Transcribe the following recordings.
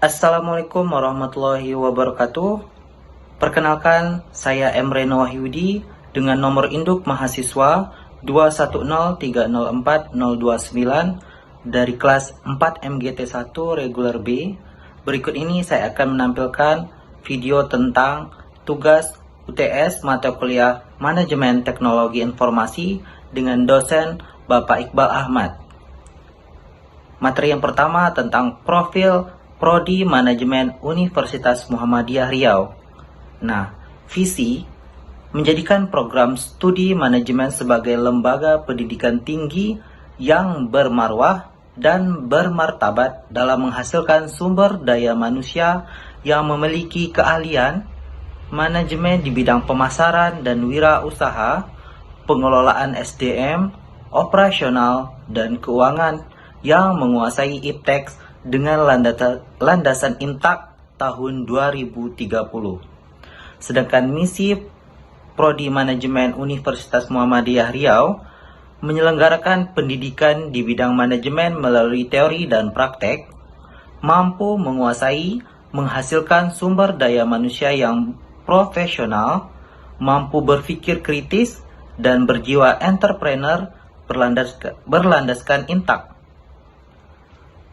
Assalamualaikum warahmatullahi wabarakatuh. Perkenalkan, saya Emreno Wahyudi dengan nomor induk mahasiswa 210304029 dari kelas 4 MGT1 reguler B. Berikut ini saya akan menampilkan video tentang tugas UTS mata kuliah Manajemen Teknologi Informasi dengan dosen Bapak Iqbal Ahmad. Materi yang pertama tentang profil Prodi Manajemen Universitas Muhammadiyah Riau. Nah, visi menjadikan program studi manajemen sebagai lembaga pendidikan tinggi yang bermarwah dan bermartabat dalam menghasilkan sumber daya manusia yang memiliki keahlian manajemen di bidang pemasaran dan wirausaha, pengelolaan SDM, operasional, dan keuangan yang menguasai IPTEX dengan landasan INTAK tahun 2030. Sedangkan misi Prodi Manajemen Universitas Muhammadiyah Riau menyelenggarakan pendidikan di bidang manajemen melalui teori dan praktek, mampu menguasai, menghasilkan sumber daya manusia yang profesional, mampu berpikir kritis, dan berjiwa entrepreneur berlandaskan INTAK.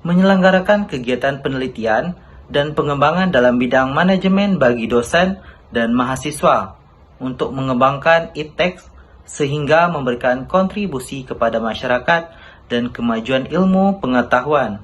Menyelenggarakan kegiatan penelitian dan pengembangan dalam bidang manajemen bagi dosen dan mahasiswa untuk mengembangkan IPTEX sehingga memberikan kontribusi kepada masyarakat dan kemajuan ilmu pengetahuan.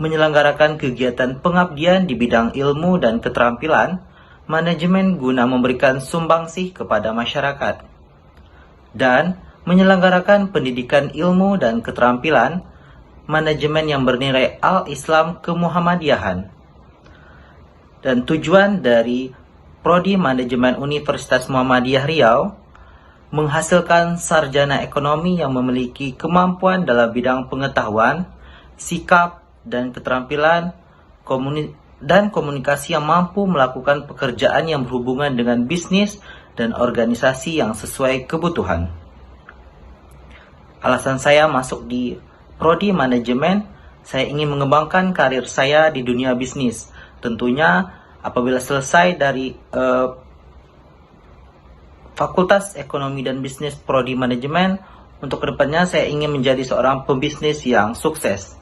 Menyelenggarakan kegiatan pengabdian di bidang ilmu dan keterampilan manajemen guna memberikan sumbangsih kepada masyarakat. Dan menyelenggarakan pendidikan ilmu dan keterampilan manajemen yang bernilai Al-Islam Kemuhammadiyahan. Dan tujuan dari Prodi Manajemen Universitas Muhammadiyah Riau menghasilkan sarjana ekonomi yang memiliki kemampuan dalam bidang pengetahuan, sikap, dan keterampilan dan komunikasi yang mampu melakukan pekerjaan yang berhubungan dengan bisnis dan organisasi yang sesuai kebutuhan. Alasan saya masuk di Prodi Manajemen, saya ingin mengembangkan karir saya di dunia bisnis. Tentunya apabila selesai dari Fakultas Ekonomi dan Bisnis Prodi Manajemen, untuk kedepannya saya ingin menjadi seorang pembisnis yang sukses.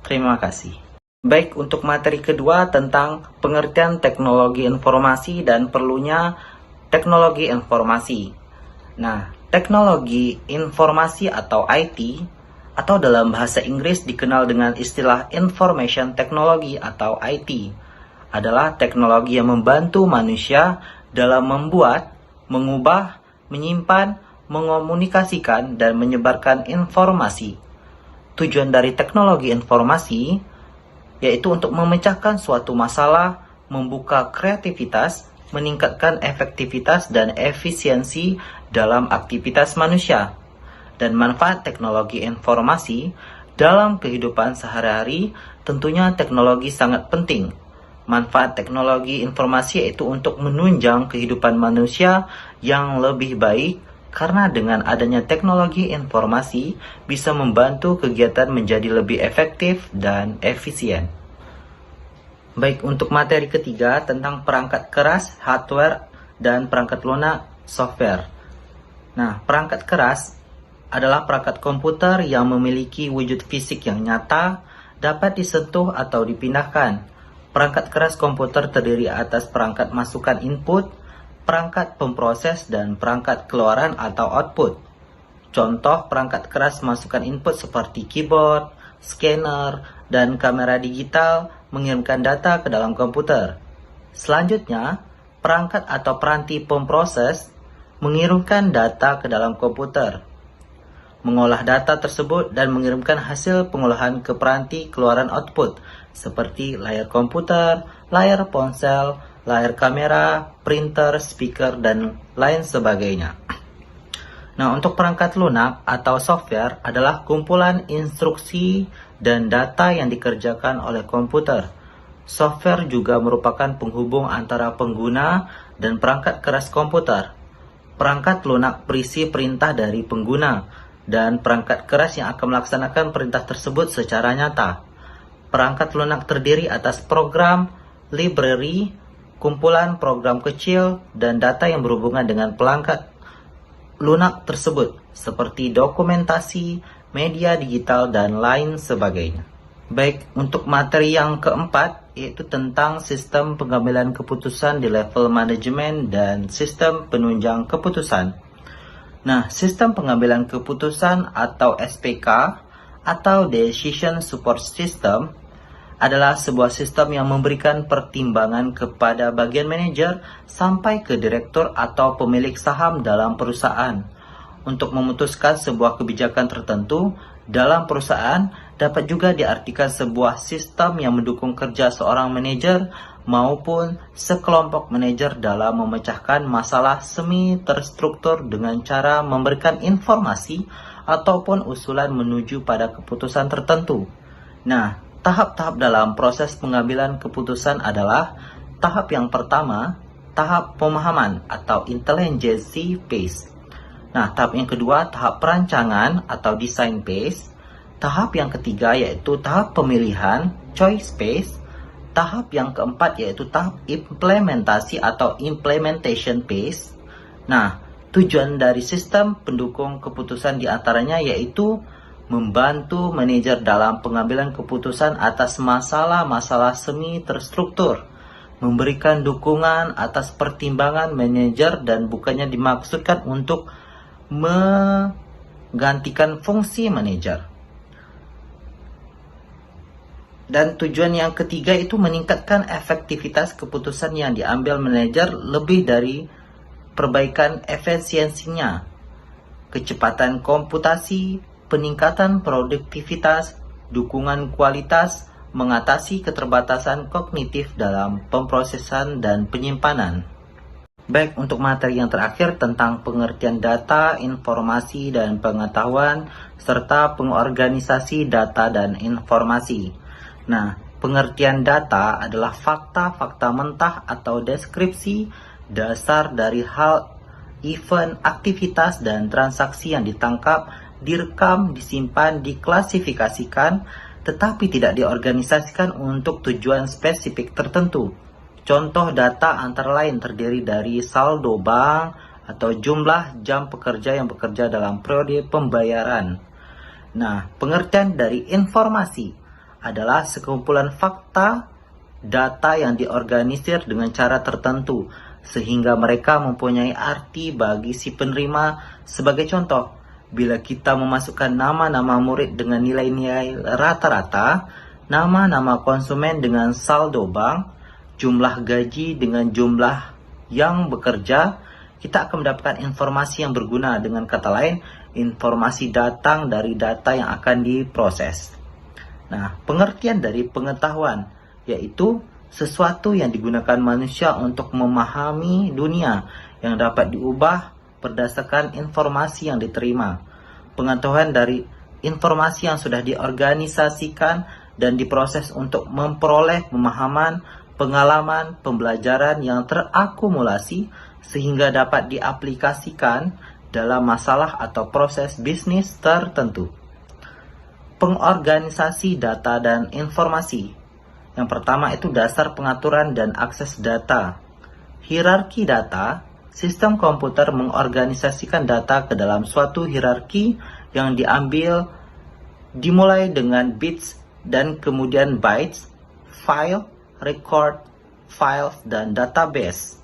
Terima kasih. Baik, untuk materi kedua tentang pengertian teknologi informasi dan perlunya teknologi informasi. Nah, teknologi informasi atau IT atau dalam bahasa Inggris dikenal dengan istilah Information Technology atau IT, adalah teknologi yang membantu manusia dalam membuat, mengubah, menyimpan, mengomunikasikan, dan menyebarkan informasi. Tujuan dari teknologi informasi yaitu untuk memecahkan suatu masalah, membuka kreativitas, meningkatkan efektivitas dan efisiensi dalam aktivitas manusia. Dan manfaat teknologi informasi dalam kehidupan sehari-hari, tentunya teknologi sangat penting. Manfaat teknologi informasi yaitu untuk menunjang kehidupan manusia yang lebih baik, karena dengan adanya teknologi informasi bisa membantu kegiatan menjadi lebih efektif dan efisien. Baik, untuk materi ketiga tentang perangkat keras, hardware, dan perangkat lunak, software. Nah, perangkat keras adalah perangkat komputer yang memiliki wujud fisik yang nyata, dapat disentuh atau dipindahkan. Perangkat keras komputer terdiri atas perangkat masukan input, perangkat pemproses, dan perangkat keluaran atau output. Contoh perangkat keras masukan input seperti keyboard, scanner, dan kamera digital mengirimkan data ke dalam komputer. Selanjutnya, perangkat atau peranti pemproses mengirimkan data ke dalam komputer, mengolah data tersebut dan mengirimkan hasil pengolahan ke peranti keluaran output seperti layar komputer, layar ponsel, layar kamera, printer, speaker, dan lain sebagainya. Nah, untuk perangkat lunak atau software adalah kumpulan instruksi dan data yang dikerjakan oleh komputer. Software juga merupakan penghubung antara pengguna dan perangkat keras komputer. Perangkat lunak berisi perintah dari pengguna dan perangkat keras yang akan melaksanakan perintah tersebut secara nyata. Perangkat lunak terdiri atas program, library, kumpulan program kecil, dan data yang berhubungan dengan perangkat lunak tersebut, seperti dokumentasi, media digital, dan lain sebagainya. Baik, untuk materi yang keempat, yaitu tentang sistem pengambilan keputusan di level manajemen dan sistem penunjang keputusan. Nah, sistem pengambilan keputusan atau SPK atau Decision Support System adalah sebuah sistem yang memberikan pertimbangan kepada bagian manajer sampai ke direktur atau pemilik saham dalam perusahaan untuk memutuskan sebuah kebijakan tertentu dalam perusahaan. Dapat juga diartikan sebuah sistem yang mendukung kerja seorang manajer maupun sekelompok manajer dalam memecahkan masalah semi terstruktur dengan cara memberikan informasi ataupun usulan menuju pada keputusan tertentu. Nah, tahap-tahap dalam proses pengambilan keputusan adalah tahap yang pertama, tahap pemahaman atau intelligence phase. Nah, tahap yang kedua, tahap perancangan atau design phase. Tahap yang ketiga yaitu tahap pemilihan, choice phase. Tahap yang keempat yaitu tahap implementasi atau implementation phase. Nah, tujuan dari sistem pendukung keputusan diantaranya yaitu membantu manajer dalam pengambilan keputusan atas masalah-masalah semi terstruktur, memberikan dukungan atas pertimbangan manajer dan bukannya dimaksudkan untuk menggantikan fungsi manajer. Dan tujuan yang ketiga itu meningkatkan efektivitas keputusan yang diambil manajer lebih dari perbaikan efisiensinya, kecepatan komputasi, peningkatan produktivitas, dukungan kualitas, mengatasi keterbatasan kognitif dalam pemrosesan dan penyimpanan. Baik, untuk materi yang terakhir tentang pengertian data, informasi, dan pengetahuan, serta pengorganisasi data dan informasi. Nah, pengertian data adalah fakta-fakta mentah atau deskripsi dasar dari hal, event, aktivitas, dan transaksi yang ditangkap, direkam, disimpan, diklasifikasikan, tetapi tidak diorganisasikan untuk tujuan spesifik tertentu. Contoh data antara lain terdiri dari saldo bank atau jumlah jam pekerja yang bekerja dalam periode pembayaran. Nah, pengertian dari informasi adalah sekumpulan fakta, data yang diorganisir dengan cara tertentu, sehingga mereka mempunyai arti bagi si penerima. Sebagai contoh, bila kita memasukkan nama-nama murid dengan nilai-nilai rata-rata, nama-nama konsumen dengan saldo bank, jumlah gaji dengan jumlah yang bekerja, kita akan mendapatkan informasi yang berguna. Dengan kata lain, informasi datang dari data yang akan diproses. Nah, pengertian dari pengetahuan yaitu sesuatu yang digunakan manusia untuk memahami dunia yang dapat diubah berdasarkan informasi yang diterima. Pengetahuan dari informasi yang sudah diorganisasikan dan diproses untuk memperoleh pemahaman, pengalaman, pembelajaran yang terakumulasi sehingga dapat diaplikasikan dalam masalah atau proses bisnis tertentu. Pengorganisasi data dan informasi. Yang pertama itu dasar pengaturan dan akses data. Hierarki data. Sistem komputer mengorganisasikan data ke dalam suatu hierarki yang diambil dimulai dengan bits dan kemudian bytes, file, record, files, dan database.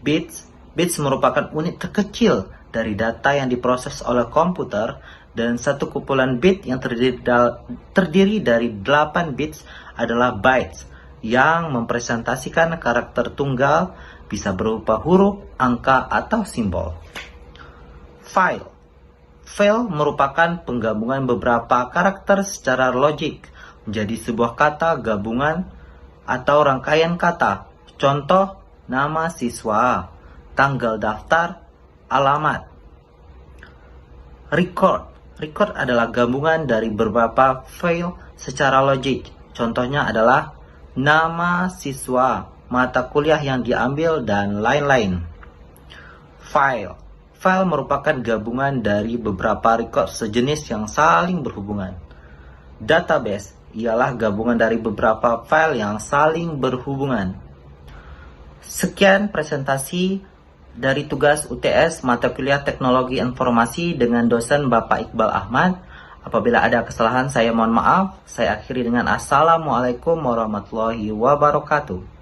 Bits merupakan unit terkecil dari data yang diproses oleh komputer, dan satu kumpulan bit yang terdiri dari 8 bits adalah bytes yang mempresentasikan karakter tunggal, bisa berupa huruf, angka, atau simbol. File merupakan penggabungan beberapa karakter secara logik menjadi sebuah kata gabungan atau rangkaian kata. Contoh, nama siswa, tanggal daftar, alamat. Record adalah gabungan dari beberapa file secara logik. Contohnya adalah nama siswa, mata kuliah yang diambil, dan lain-lain. File merupakan gabungan dari beberapa record sejenis yang saling berhubungan. Database ialah gabungan dari beberapa file yang saling berhubungan. Sekian presentasi dari tugas UTS mata kuliah Teknologi Informasi dengan dosen Bapak Iqbal Ahmad. Apabila ada kesalahan saya mohon maaf. Saya akhiri dengan Assalamualaikum warahmatullahi wabarakatuh.